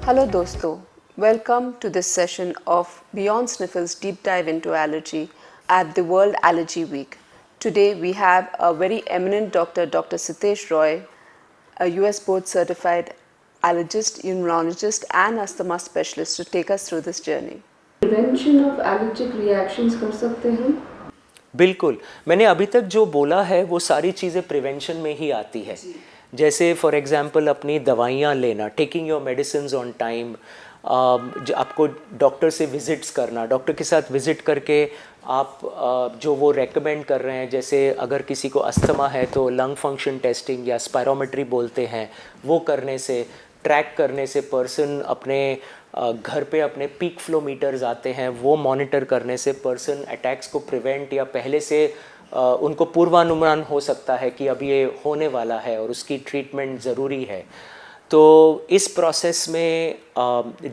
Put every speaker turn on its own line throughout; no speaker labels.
Hello दोस्तों, welcome to this session of Beyond Sniffles Deep Dive into Allergy at the World Allergy Week. Today we have a very eminent doctor, Dr. Sitesh Roy, a US board certified allergist, immunologist and asthma specialist to take us through this journey. Prevention of allergic reactions कर सकते हैं?
बिल्कुल, मैंने अभी तक जो बोला है वो सारी चीज़ें प्रिवेंशन में ही आती है। जैसे फॉर एग्जांपल अपनी दवाइयाँ लेना, taking your medicines on time, आपको डॉक्टर से विज़िट्स करना, डॉक्टर के साथ विज़िट करके आप जो वो रेकमेंड कर रहे हैं, जैसे अगर किसी को अस्थमा है तो लंग फंक्शन टेस्टिंग या स्पायरोमेट्री बोलते हैं, वो करने से, ट्रैक करने से पर्सन अपने घर पे अपने पीक फ्लो मीटर्स आते हैं, वो मॉनिटर करने से पर्सन अटैक्स को प्रिवेंट या पहले से उनको पूर्वानुमान हो सकता है कि अब ये होने वाला है और उसकी ट्रीटमेंट ज़रूरी है। तो इस प्रोसेस में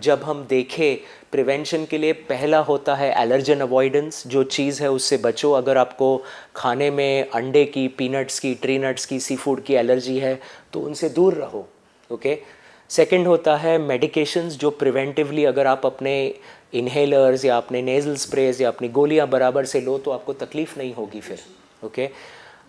जब हम देखें प्रिवेंशन के लिए पहला होता है एलर्जन अवॉइडेंस, जो चीज़ है उससे बचो। अगर आपको खाने में अंडे की, पीनट्स की, ट्री नट्स की, सी फूड की एलर्जी है तो उनसे दूर रहो। ओके। सेकंड होता है मेडिकेशंस, जो प्रिवेंटिवली अगर आप अपने इन्हेलर्स या अपने नेज़ल स्प्रेज या अपनी गोलियां बराबर से लो तो आपको तकलीफ़ नहीं होगी फिर। ओके।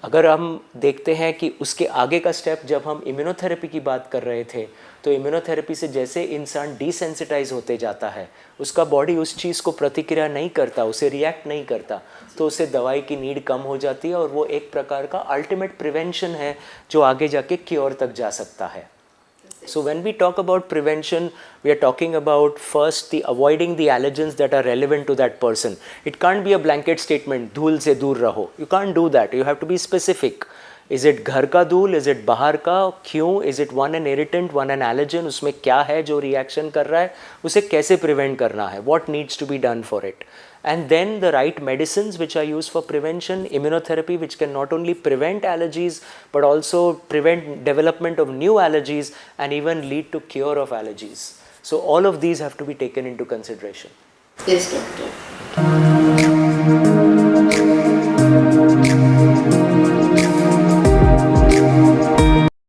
अगर हम देखते हैं कि उसके आगे का स्टेप, जब हम इम्यूनोथेरेपी की बात कर रहे थे, तो इम्यूनोथेरेपी से जैसे इंसान डिसेंसिटाइज होते जाता है, उसका बॉडी उस चीज़ को प्रतिक्रिया नहीं करता, उसे रिएक्ट नहीं करता, तो उससे दवाई की नीड कम हो जाती है और वो एक प्रकार का अल्टीमेट प्रिवेंशन है जो आगे जाके क्योर तक जा सकता है। So when we talk about prevention, we are talking about first the avoiding the allergens that are relevant to that person. It can't be a blanket statement, धूल से दूर रहो. You can't do that. You have to be specific. Is it घर का धूल? Is it बाहर का? क्यों? Is it one an irritant, one an allergen? उसमें क्या है जो reaction कर रहा है? उसे कैसे prevent करना है? What needs to be done for it? And then the right medicines which are used for prevention, immunotherapy, which can not only prevent allergies but also prevent development of new allergies and even lead to cure of allergies. So all of these have to be taken into consideration.
Yes, doctor.